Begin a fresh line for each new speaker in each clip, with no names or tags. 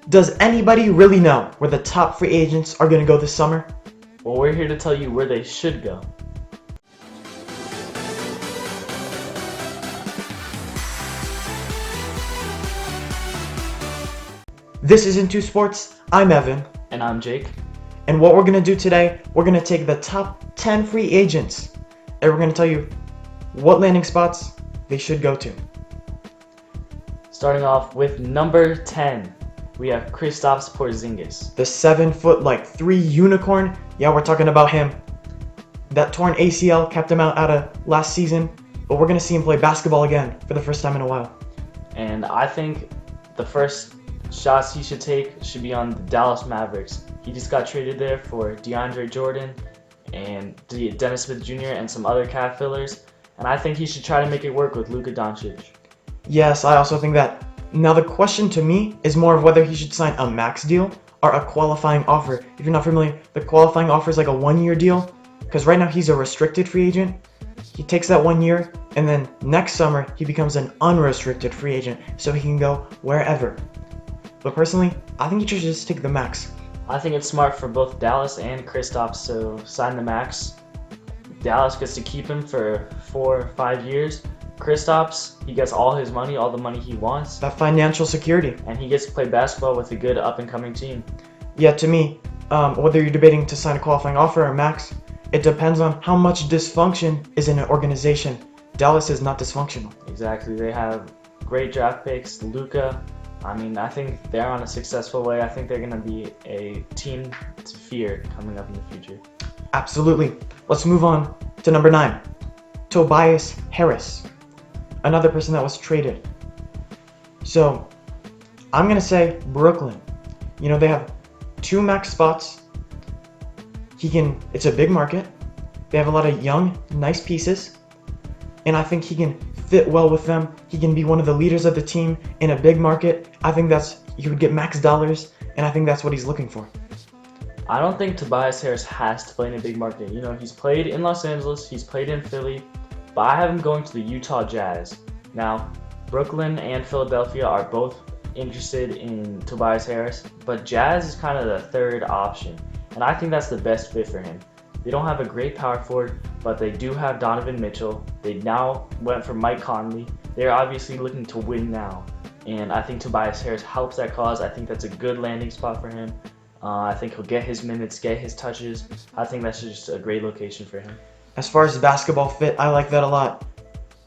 Does anybody really know where the top free agents are going to go this summer?
Well, we're here to tell you where they should go.
This is Into Sports. I'm Evan.
And I'm Jake.
And what we're going to do today, we're going to take the top 10 free agents and we're going to tell you what landing spots they should go to.
Starting off with number 10, we have Kristaps Porzingis.
The 7'3" unicorn. Yeah, we're talking about him. That torn ACL kept him out of last season, but we're going to see him play basketball again for the first time in a while.
And I think the first shots he should take should be on the Dallas Mavericks. He just got traded there for DeAndre Jordan and Dennis Smith Jr. and some other cap fillers. And I think he should try to make it work with Luka Doncic.
Yes, I also think that. Now the question to me is more of whether he should sign a max deal or a qualifying offer. If you're not familiar, the qualifying offer is like a 1-year deal, because right now he's a restricted free agent. He takes that 1 year, and then next summer he becomes an unrestricted free agent, so he can go wherever. But personally, I think he should just take the max.
I think it's smart for both Dallas and Kristaps to sign the max. Dallas gets to keep him for 4 or 5 years. Kristaps, he gets all his money, all the money he wants.
That financial security.
And he gets to play basketball with a good up-and-coming team.
Yeah, to me, whether you're debating to sign a qualifying offer or max, it depends on how much dysfunction is in an organization. Dallas is not dysfunctional.
Exactly. They have great draft picks. Luka, I think they're on a successful way. I think they're going to be a team to fear coming up in the future.
Absolutely. Let's move on to number 9. Tobias Harris. Another person that was traded. So, I'm going to say Brooklyn. You know, they have 2 max spots. It's a big market. They have a lot of young, nice pieces. And I think he can fit well with them. He can be one of the leaders of the team in a big market. I think he would get max dollars, and I think that's what he's looking for.
I don't think Tobias Harris has to play in a big market. You know, he's played in Los Angeles, he's played in Philly, but I have him going to the Utah Jazz. Now, Brooklyn and Philadelphia are both interested in Tobias Harris, but Jazz is kind of the third option, and I think that's the best fit for him. They don't have a great power forward, but they do have Donovan Mitchell. They now went for Mike Conley. They're obviously looking to win now, and I think Tobias Harris helps that cause. I think that's a good landing spot for him. I think he'll get his minutes, get his touches. I think that's just a great location for him.
As far as basketball fit, I like that a lot.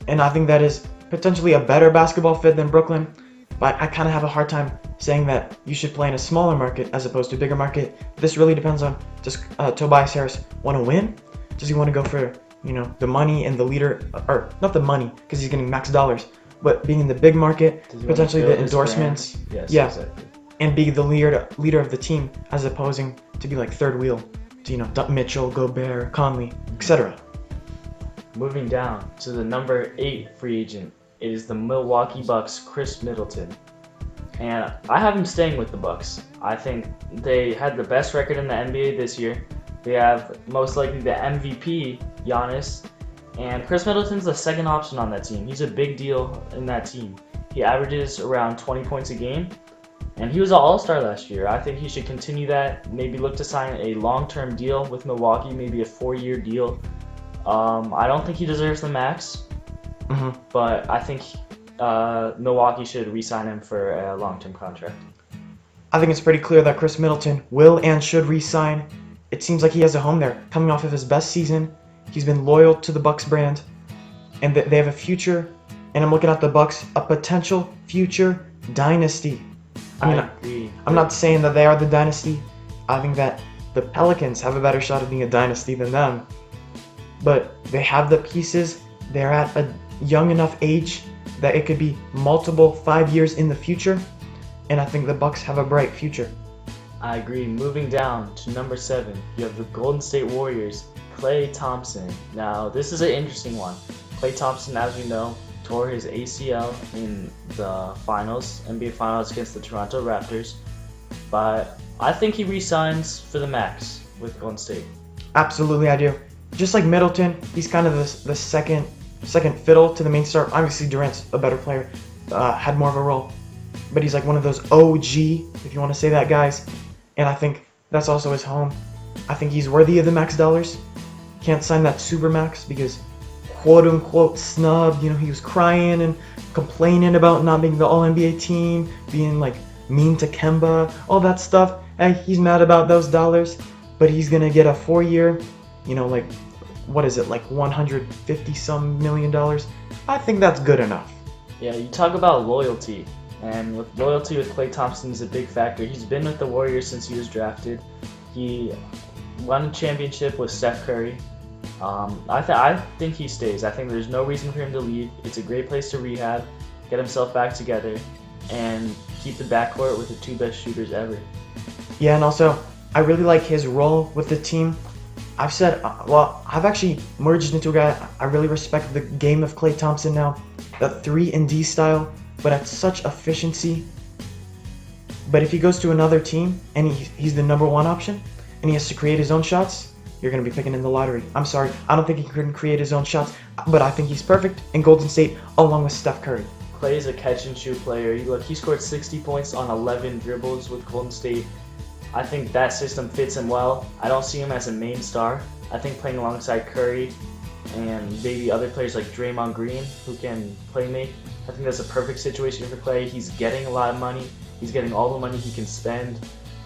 And I think that is potentially a better basketball fit than Brooklyn. But I kind of have a hard time saying that you should play in a smaller market as opposed to a bigger market. This really depends on, does Tobias Harris want to win? Does he want to go for, the money and the leader, or not the money because he's getting max dollars, but being in the big market, potentially the endorsements.
Yes,
yeah,
exactly.
And be the leader of the team as opposing to be like third wheel to, Mitchell, Gobert, Conley, etc.
Moving down to the number 8 free agent, it is the Milwaukee Bucks' Chris Middleton. And I have him staying with the Bucks. I think they had the best record in the NBA this year. They have most likely the MVP, Giannis, and Chris Middleton's the second option on that team. He's a big deal in that team. He averages around 20 points a game, and he was an all-star last year. I think he should continue that, maybe look to sign a long-term deal with Milwaukee, maybe a 4-year deal. I don't think he deserves the max, but I think Milwaukee should re-sign him for a long-term contract.
I think it's pretty clear that Chris Middleton will and should re-sign. It seems like he has a home there. Coming off of his best season, he's been loyal to the Bucks brand, and they have a future. And I'm looking at the Bucks, a potential future dynasty.
I agree.
I'm not saying that they are the dynasty. I think that the Pelicans have a better shot of being a dynasty than them. But they have the pieces. They're at a young enough age that it could be multiple 5 years in the future. And I think the Bucks have a bright future.
I agree. Moving down to number 7, you have the Golden State Warriors, Klay Thompson. Now, this is an interesting one. Klay Thompson, as we know, tore his ACL in the finals, NBA Finals against the Toronto Raptors. But I think he re-signs for the max with Golden State.
Absolutely, I do. Just like Middleton, he's kind of the second fiddle to the main star. Obviously, Durant's a better player, had more of a role. but he's like one of those OG, if you want to say that, guys. And I think that's also his home. I think he's worthy of the max dollars. Can't sign that super max because quote unquote snubbed. You know, he was crying and complaining about not being the All-NBA team, being like mean to Kemba, all that stuff. Hey, he's mad about those dollars, but he's gonna get a 4-year, you know, like, what is it, like $150-some million? I think that's good enough.
Yeah, you talk about loyalty, and with loyalty with Klay Thompson is a big factor. He's been with the Warriors since he was drafted. He won a championship with Steph Curry. I think he stays. I think there's no reason for him to leave. It's a great place to rehab, get himself back together, and keep the backcourt with the two best shooters ever.
Yeah, and also, I really like his role with the team. I've actually merged into a guy. I really respect the game of Klay Thompson now. That 3-and-D style, but at such efficiency. But if he goes to another team and he's the number one option and he has to create his own shots, you're going to be picking in the lottery. I'm sorry, I don't think he couldn't create his own shots, but I think he's perfect in Golden State along with Steph Curry.
Klay is a catch-and-shoot player. He scored 60 points on 11 dribbles with Golden State. I think that system fits him well. I don't see him as a main star. I think playing alongside Curry and maybe other players like Draymond Green who can play make, I think that's a perfect situation for Klay. He's getting a lot of money. He's getting all the money he can spend.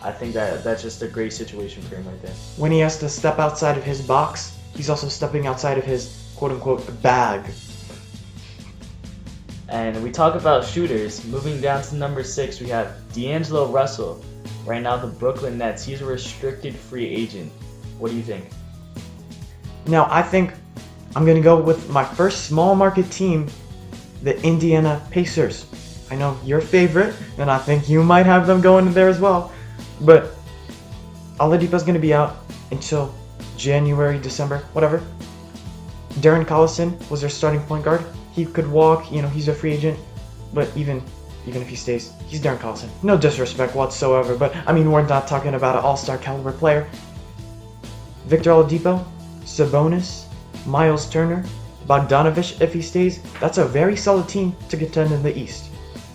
I think that's just a great situation for him right there.
When he has to step outside of his box, he's also stepping outside of his quote-unquote bag.
And we talk about shooters. Moving down to number 6, we have DeAngelo Russell. Right now, the Brooklyn Nets. He's a restricted free agent. What do you think?
Now, I think I'm going to go with my first small market team, the Indiana Pacers. I know your favorite, and I think you might have them going in there as well. But Oladipo's going to be out until January, December, whatever. Darren Collison was their starting point guard. He could walk, you know, he's a free agent. But even if he stays, he's Darren Collison. No disrespect whatsoever, but I mean, we're not talking about an all-star caliber player. Victor Oladipo, Sabonis, Miles Turner, Bogdanovich if he stays. That's a very solid team to contend in the East.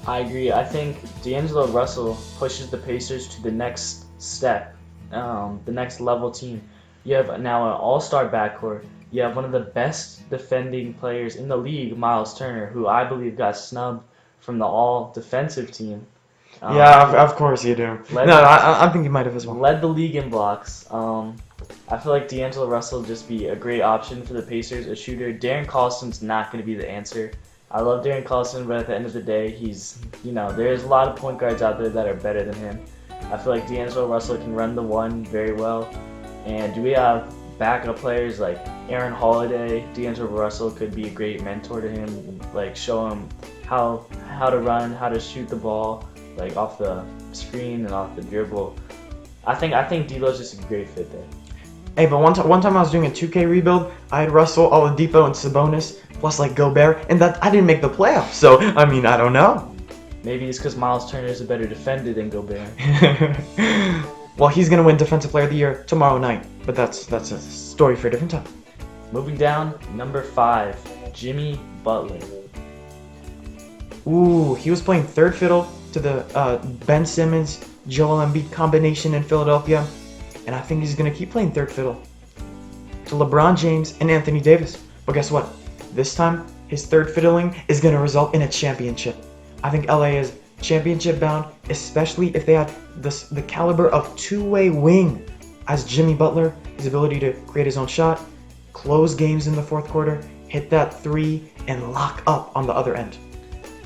I agree. I think DeAngelo Russell pushes the Pacers to the next step, the next level team. You have now an all-star backcourt. You have one of the best defending players in the league, Miles Turner, who I believe got snubbed from the all-defensive team.
Of course you do. I think you might have as well.
Led the league in blocks. I feel like DeAngelo Russell would just be a great option for the Pacers, a shooter. Darren Collison's not going to be the answer. I love Darren Collison, but at the end of the day, there's a lot of point guards out there that are better than him. I feel like DeAngelo Russell can run the one very well. And do we have backup players like Aaron Holiday? DeAngelo Russell could be a great mentor to him, like show him how to run, how to shoot the ball, like off the screen and off the dribble. I think D'Lo's just a great fit there.
Hey, but one time I was doing a 2K rebuild, I had Russell, Oladipo, and Sabonis, plus like Gobert, and that I didn't make the playoffs. So I mean, I don't know.
Maybe it's because Miles Turner is a better defender than Gobert.
Well, he's gonna win Defensive Player of the Year tomorrow night, but that's a story for a different time.
Moving down, number 5, Jimmy Butler.
Ooh, he was playing third fiddle to the Ben Simmons, Joel Embiid combination in Philadelphia, and I think he's gonna keep playing third fiddle to LeBron James and Anthony Davis. But guess what? This time, his third fiddling is gonna result in a championship. I think LA is championship bound, especially if they had the caliber of two-way wing as Jimmy Butler, his ability to create his own shot, close games in the fourth quarter, hit that three, and lock up on the other end.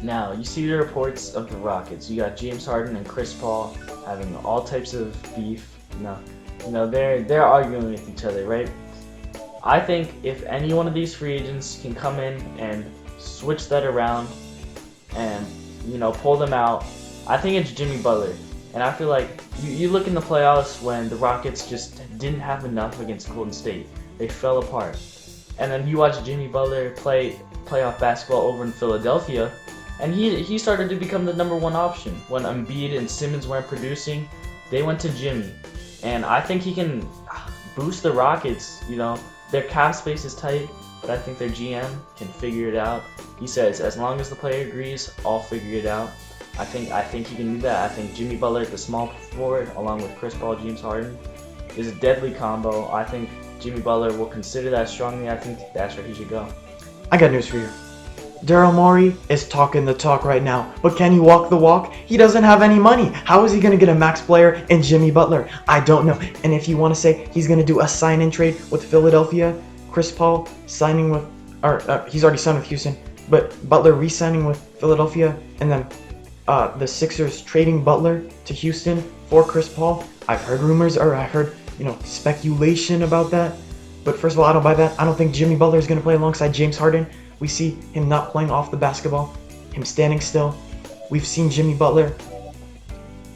Now, you see the reports of the Rockets. You got James Harden and Chris Paul having all types of beef. They're arguing with each other, right? I think if any one of these free agents can come in and switch that around and pull them out, I think it's Jimmy Butler. And I feel like you look in the playoffs when the Rockets just didn't have enough against Golden State. They fell apart. And then you watch Jimmy Butler play playoff basketball over in Philadelphia, and he started to become the number one option. When Embiid and Simmons weren't producing, they went to Jimmy. And I think he can boost the Rockets. Their cap space is tight, but I think their GM can figure it out. He says, as long as the player agrees, I'll figure it out. I think he can do that. I think Jimmy Butler at the small forward, along with Chris Paul, James Harden, is a deadly combo. I think Jimmy Butler will consider that strongly. I think that's where he should go.
I got news for you. Daryl Morey is talking the talk right now, but can he walk the walk? He doesn't have any money. How is he going to get a max player in Jimmy Butler? I don't know. And if you want to say he's going to do a sign-in trade with Philadelphia, Chris Paul signing with, he's already signed with Houston, but Butler re-signing with Philadelphia, and then the Sixers trading Butler to Houston for Chris Paul. I've heard rumors, or I heard, speculation about that. But first of all, I don't buy that. I don't think Jimmy Butler is going to play alongside James Harden. We see him not playing off the basketball, him standing still. We've seen Jimmy Butler,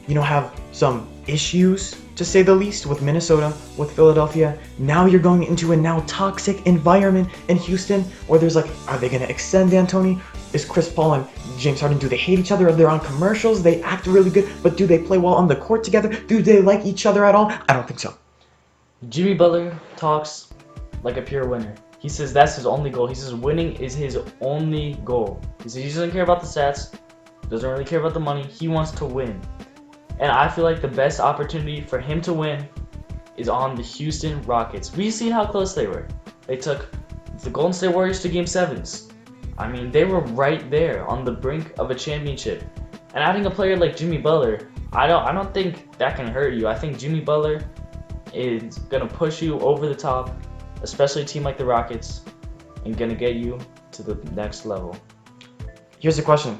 have some issues, to say the least, with Minnesota, with Philadelphia. Now you're going into a now toxic environment in Houston where there's like, are they going to extend D'Antoni? Is Chris Paul and James Harden, do they hate each other? Are they on commercials? They act really good, but do they play well on the court together? Do they like each other at all? I don't think so.
Jimmy Butler talks like a pure winner. He says that's his only goal. He says winning is his only goal. He says he doesn't care about the stats, doesn't really care about the money. He wants to win. And I feel like the best opportunity for him to win is on the Houston Rockets. We've seen how close they were. They took the Golden State Warriors to Game 7s. I mean, they were right there on the brink of a championship. And adding a player like Jimmy Butler, I don't think that can hurt you. I think Jimmy Butler is going to push you over the top, especially a team like the Rockets, and going to get you to the next level.
Here's the question.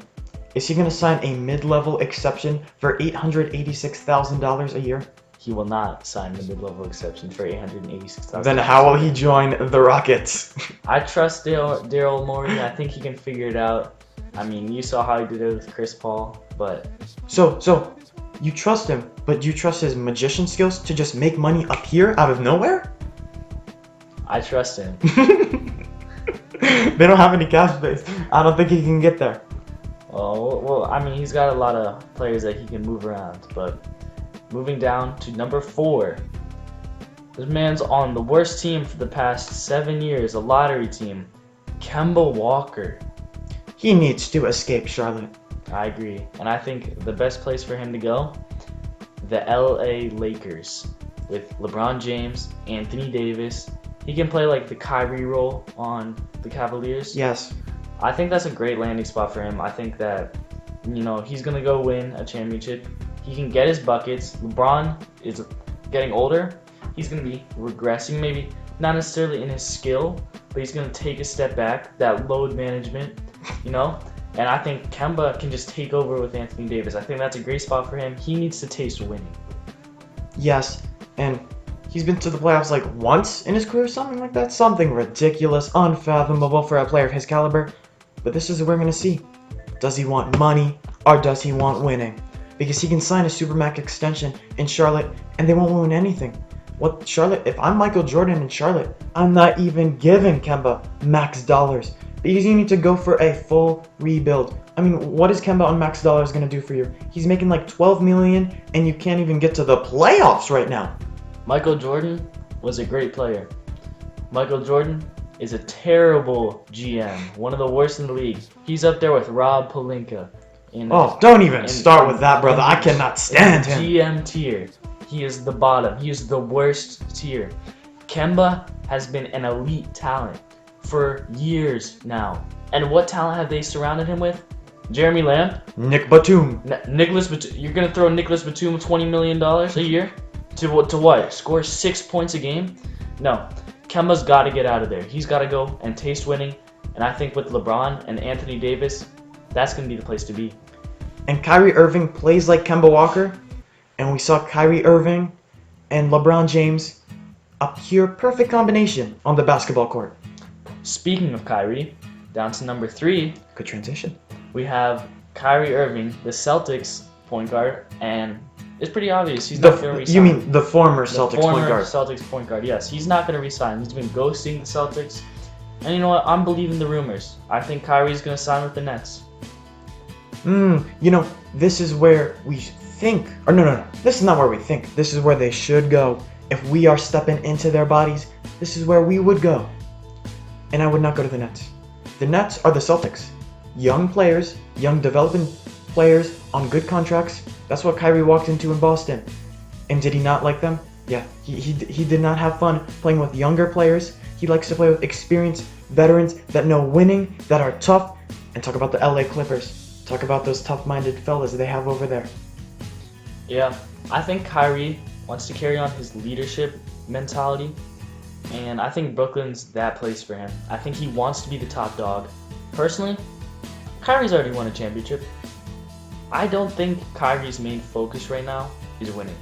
Is he going to sign a mid-level exception for $886,000 a year?
He will not sign the mid-level exception for $886,000.
Then how will he join the Rockets?
I trust Daryl Morey. I think he can figure it out. I mean, you saw how he did it with Chris Paul, but...
So, you trust him, but you trust his magician skills to just make money appear out of nowhere?
I trust him.
They don't have any cap space. I don't think he can get there.
Well, I mean, he's got a lot of players that he can move around, but moving down to number 4. This man's on the worst team for the past 7 years, a lottery team, Kemba Walker.
He needs to escape Charlotte.
I agree, and I think the best place for him to go, the LA Lakers, with LeBron James, Anthony Davis. He can play like the Kyrie role on the Cavaliers.
Yes.
I think that's a great landing spot for him. I think that, he's going to go win a championship. He can get his buckets. LeBron is getting older. He's going to be regressing, maybe not necessarily in his skill, but he's going to take a step back, that load management, And I think Kemba can just take over with Anthony Davis. I think that's a great spot for him. He needs to taste winning.
Yes, and he's been to the playoffs like once in his career, something like that. Something ridiculous, unfathomable for a player of his caliber. But this is what we're going to see. Does he want money or does he want winning? Because he can sign a Supermax extension in Charlotte and they won't win anything. What Charlotte? If I'm Michael Jordan in Charlotte, I'm not even giving Kemba max dollars. Because you need to go for a full rebuild. I mean, what is Kemba on max dollars going to do for you? He's making like $12 million and you can't even get to the playoffs right now.
Michael Jordan was a great player. Michael Jordan is a terrible GM, one of the worst in the league. He's up there with Rob Pelinka.
Don't even start with that, brother. I cannot stand him.
GM tier. He is the bottom. He is the worst tier. Kemba has been an elite talent for years now. And what talent have they surrounded him with? Jeremy Lamb?
Nick Batum.
Nicholas Batum. You're going to throw Nicholas Batum $20 million a year? To what? Score 6 points a game? No. Kemba's got to get out of there. He's got to go and taste winning. And I think with LeBron and Anthony Davis, that's going to be the place to be.
And Kyrie Irving plays like Kemba Walker. And we saw Kyrie Irving and LeBron James, a pure perfect combination on the basketball court.
Speaking of Kyrie, down to number 3.
Good transition.
We have Kyrie Irving, the Celtics point guard, and it's pretty obvious he's not going to resign.
You mean the former Celtics point guard?
Celtics point guard, yes. He's not going to resign. He's been ghosting the Celtics. And you know what? I'm believing the rumors. I think Kyrie's going to sign with the Nets.
This is where we think. Or no. This is not where we think. This is where they should go. If we are stepping into their bodies, this is where we would go. And I would not go to the Nets. The Nets are the Celtics. Young players, young developing players on good contracts. That's what Kyrie walked into in Boston. And did he not like them? Yeah, he did not have fun playing with younger players. He likes to play with experienced veterans that know winning, that are tough. And talk about the LA Clippers. Talk about those tough-minded fellas they have over there.
Yeah, I think Kyrie wants to carry on his leadership mentality, and I think Brooklyn's that place for him. I think he wants to be the top dog. Personally, Kyrie's already won a championship. I don't think Kyrie's main focus right now is winning.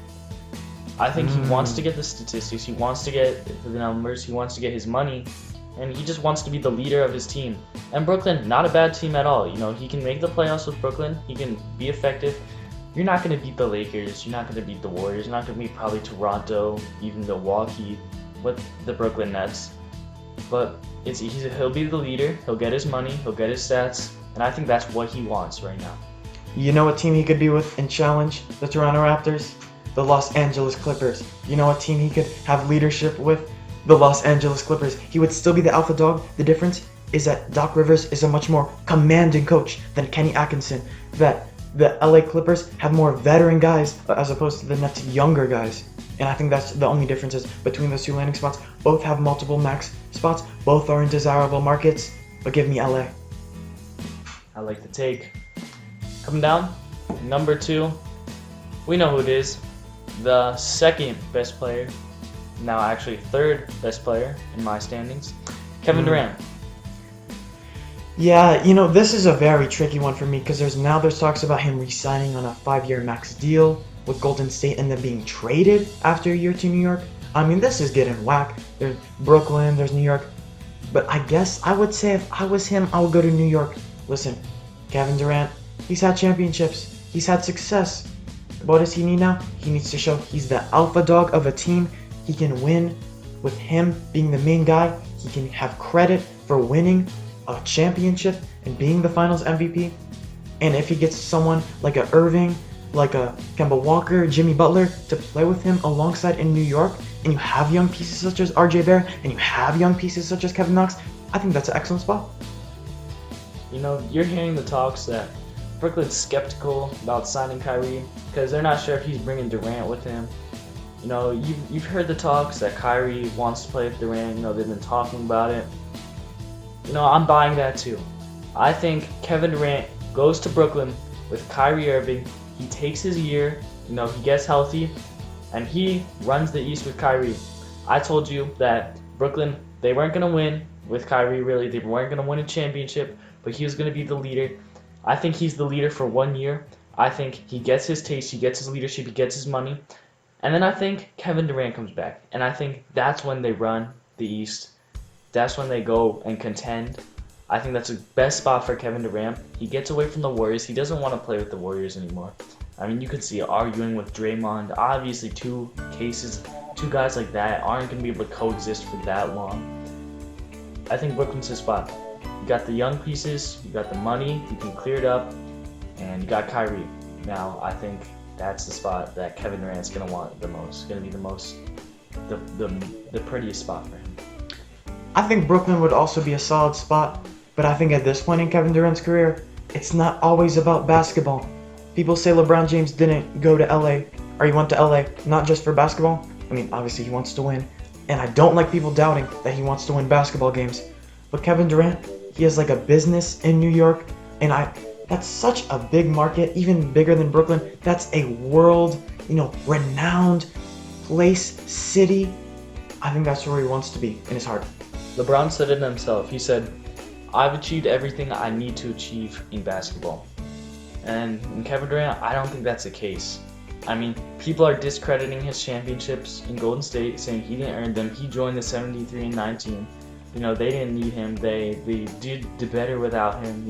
I think he wants to get the statistics, he wants to get the numbers, he wants to get his money, and he just wants to be the leader of his team. And Brooklyn, not a bad team at all. You know, he can make the playoffs with Brooklyn, he can be effective. You're not going to beat the Lakers, you're not going to beat the Warriors, you're not going to beat probably Toronto, even Milwaukee with the Brooklyn Nets. But he'll be the leader, he'll get his money, he'll get his stats, and I think that's what he wants right now.
You know what team he could be with and challenge the Toronto Raptors? The Los Angeles Clippers. You know what team he could have leadership with? The Los Angeles Clippers. He would still be the alpha dog. The difference is that Doc Rivers is a much more commanding coach than Kenny Atkinson. That the LA Clippers have more veteran guys as opposed to the Nets' younger guys. And I think that's the only differences between those two landing spots. Both have multiple max spots. Both are in desirable markets. But give me LA.
I like the take. Coming down, number 2. We know who it is. The second best player, now actually third best player in my standings, Kevin Durant.
Yeah, you know, this is a very tricky one for me because there's talks about him re-signing on a 5-year max deal with Golden State and then being traded after a year to New York. I mean, this is getting whack. There's Brooklyn, there's New York. But I guess I would say if I was him, I would go to New York. Listen, Kevin Durant, he's had championships. He's had success. What does he need now? He needs to show he's the alpha dog of a team. He can win with him being the main guy. He can have credit for winning a championship and being the finals MVP. And if he gets someone like a Irving, like a Kemba Walker, Jimmy Butler to play with him alongside in New York, and you have young pieces such as RJ Barrett, and you have young pieces such as Kevin Knox, I think that's an excellent spot.
You know, you're hearing the talks that Brooklyn's skeptical about signing Kyrie because they're not sure if he's bringing Durant with him. You know, you've heard the talks that Kyrie wants to play with Durant. You know, they've been talking about it. You know, I'm buying that too. I think Kevin Durant goes to Brooklyn with Kyrie Irving. He takes his year, you know, he gets healthy, and he runs the East with Kyrie. I told you that Brooklyn, they weren't going to win with Kyrie, really. They weren't going to win a championship, but he was going to be the leader. I think he's the leader for 1 year. I think he gets his taste, he gets his leadership, he gets his money. And then I think Kevin Durant comes back. And I think that's when they run the East. That's when they go and contend. I think that's the best spot for Kevin Durant. He gets away from the Warriors. He doesn't want to play with the Warriors anymore. I mean, you could see arguing with Draymond. Obviously, two guys like that aren't going to be able to coexist for that long. I think Brooklyn's his spot. You got the young pieces, you got the money, you can clear it up, and you got Kyrie. Now, I think that's the spot that Kevin Durant's going to want the most. It's going to be the prettiest spot for him.
I think Brooklyn would also be a solid spot, but I think at this point in Kevin Durant's career, it's not always about basketball. People say LeBron James didn't go to LA, or he went to LA not just for basketball. I mean, obviously he wants to win, and I don't like people doubting that he wants to win basketball games. But Kevin Durant, he has like a business in New York, and that's such a big market, even bigger than Brooklyn. That's a world, renowned place, city. I think that's where he wants to be in his heart.
LeBron said it himself. He said, I've achieved everything I need to achieve in basketball. And in Kevin Durant, I don't think that's the case. I mean, people are discrediting his championships in Golden State, saying he didn't earn them. He joined the 73-19. They didn't need him. They did better without him,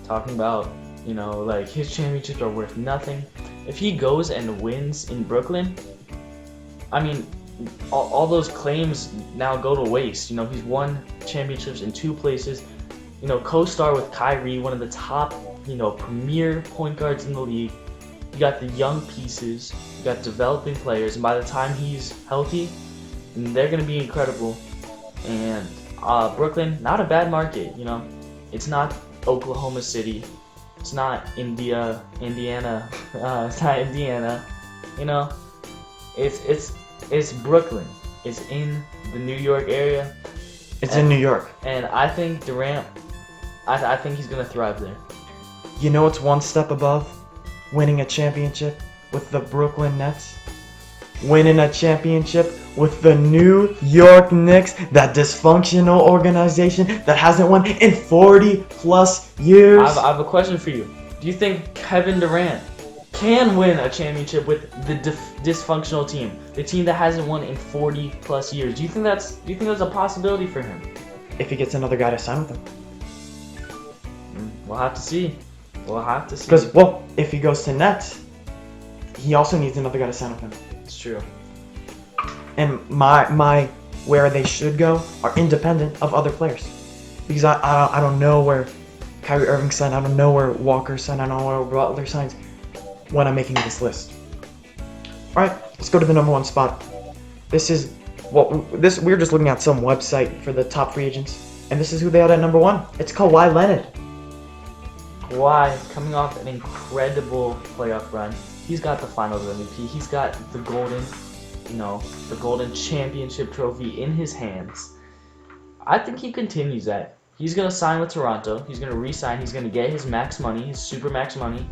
talking about, like his championships are worth nothing. If he goes and wins in Brooklyn, I mean, all those claims now go to waste. He's won championships in 2 places. Co-star with Kyrie, one of the top, premier point guards in the league. You got the young pieces, you got developing players, and by the time he's healthy, they're going to be incredible. And Brooklyn, not a bad market, It's not Oklahoma City. It's not Indiana. It's not Indiana. You know, it's Brooklyn. It's in the New York area.
It's in New York.
And I think Durant, I think he's gonna thrive there.
You know what's one step above winning a championship with the Brooklyn Nets? Winning a championship with the New York Knicks, that dysfunctional organization that hasn't won in 40 plus years.
I have a question for you. Do you think Kevin Durant can win a championship with the dysfunctional team, the team that hasn't won in 40 plus years? Do you think that's a possibility for him?
If he gets another guy to sign with him.
We'll have to see.
Because, well, if he goes to Nets, he also needs another guy to sign with him.
It's true.
And my where they should go are independent of other players. Because I don't know where Kyrie Irving signed, I don't know where Walker signed, I don't know where Butler signs when I'm making this list. Alright, let's go to the number one spot. This is we're just looking at some website for the top free agents, and this is who they had at number one. It's Kawhi Leonard.
Kawhi coming off an incredible playoff run. He's got the Finals MVP. He's got the golden championship trophy in his hands. I think he continues that. He's gonna sign with Toronto. He's gonna re-sign. He's gonna get his max money, his super max money,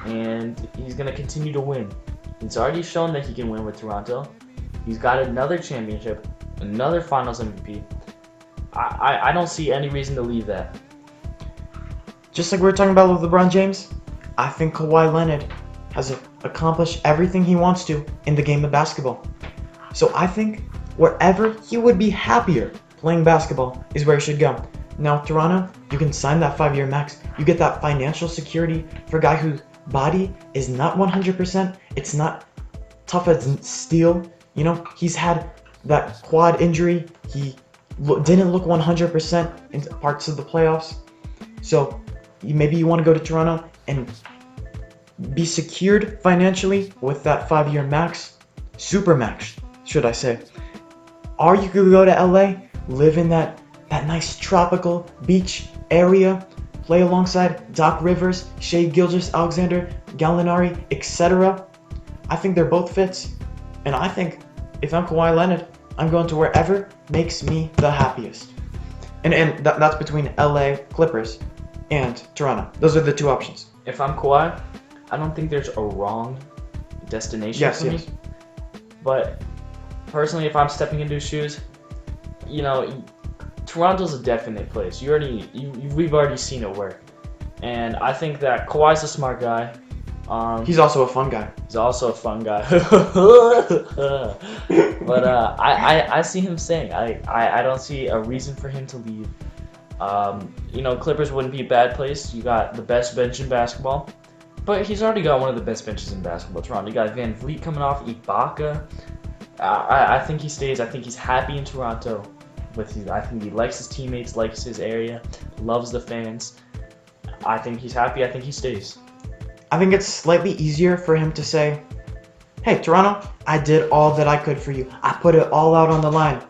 and he's gonna continue to win. He's already shown that he can win with Toronto. He's got another championship, another Finals MVP. I don't see any reason to leave that.
Just like we were talking about with LeBron James, I think Kawhi Leonard has accomplished everything he wants to in the game of basketball. So I think wherever he would be happier playing basketball is where he should go. Now, Toronto, you can sign that 5-year max. You get that financial security for a guy whose body is not 100%. It's not tough as steel. You know, he's had that quad injury. He didn't look 100% in parts of the playoffs. So maybe you want to go to Toronto and be secured financially with that 5-year max, super max, should I say. Or you could go to LA, live in that nice tropical beach area, play alongside Doc Rivers, Shai Gilgeous-Alexander, Gallinari, etc. I think they're both fits. And I think if I'm Kawhi Leonard, I'm going to wherever makes me the happiest. And that's between LA Clippers and Toronto. Those are the two options.
If I'm Kawhi, I don't think there's a wrong destination for me. But personally, if I'm stepping into his shoes, Toronto's a definite place. We've already seen it work. And I think that Kawhi's a smart guy.
He's also a fun guy.
He's also a fun guy. But I see him staying. I don't see a reason for him to leave. Clippers wouldn't be a bad place. You got the best bench in basketball. But he's already got one of the best benches in basketball. Toronto. You got Van Vliet coming off, Ibaka. I think he stays. I think he's happy in Toronto. I think he likes his teammates, likes his area, loves the fans. I think he's happy. I think he stays.
I think it's slightly easier for him to say, hey, Toronto, I did all that I could for you. I put it all out on the line.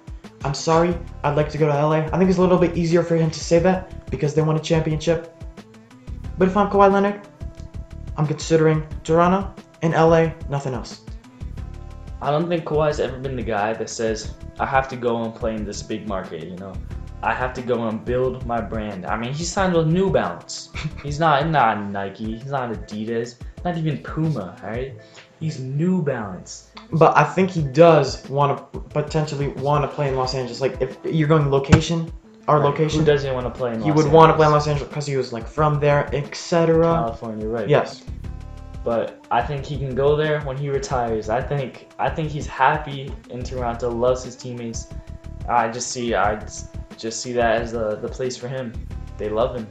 I'm sorry, I'd like to go to LA. I think it's a little bit easier for him to say that because they won a championship. But if I'm Kawhi Leonard, I'm considering Toronto and LA, nothing else.
I don't think Kawhi's ever been the guy that says, I have to go and play in this big market, I have to go and build my brand. I mean, he signed with New Balance. He's not Nike. He's not Adidas. Not even Puma, alright? He's New Balance.
But I think he does potentially want to play in Los Angeles. Like, if you're going location,
Who doesn't want to play in Los Angeles?
He would want to play in Los Angeles because he was, from there, etc.
California, right.
Yes.
But I think he can go there when he retires. I think he's happy in Toronto, loves his teammates. I just see that as the place for him. They love him.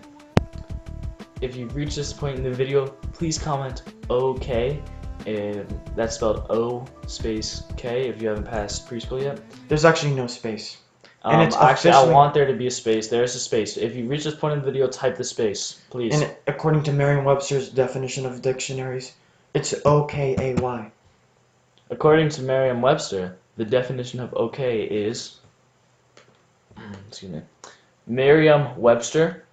If you've reached this point in the video, please comment OK. And that's spelled O space K if you haven't passed preschool yet.
There's actually no space. And it's
actually, I want there to be a space. There's a space. If you reach this point in the video, type the space, please.
And according to Merriam-Webster's definition of dictionaries, it's O-K-A-Y.
According to Merriam-Webster, the definition of OK is... Excuse me. Merriam-Webster.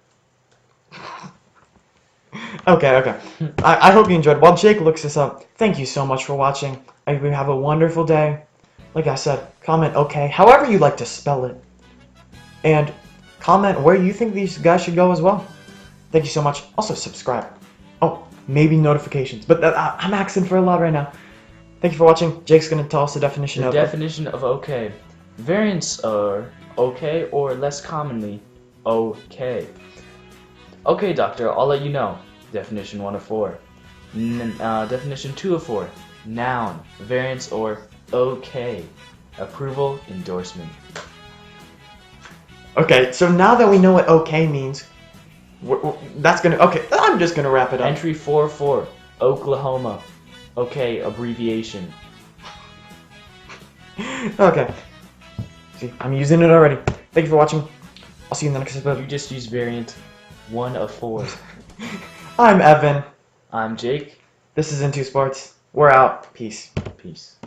Okay. I hope you enjoyed. While Jake looks this up, thank you so much for watching. I hope you have a wonderful day. Like I said, comment okay, however you like to spell it. And comment where you think these guys should go as well. Thank you so much. Also, subscribe. Oh, maybe notifications. But I'm asking for a lot right now. Thank you for watching. Jake's going to tell us the definition of...
The definition of okay. Variants are okay or less commonly okay. Okay, doctor, I'll let you know. Definition 1 of 4. Definition 2 of 4. Noun. Variants or okay. Approval, endorsement.
Okay, so now that we know what okay means, that's going to... Okay, I'm just going to wrap it up.
Entry 4-4. Oklahoma. Okay, abbreviation.
Okay. See, I'm using it already. Thank you for watching. I'll see you in the next
You
episode.
just used variant 1 of 4.
I'm Evan.
I'm Jake.
This is Into Sports. We're out. Peace.
Peace.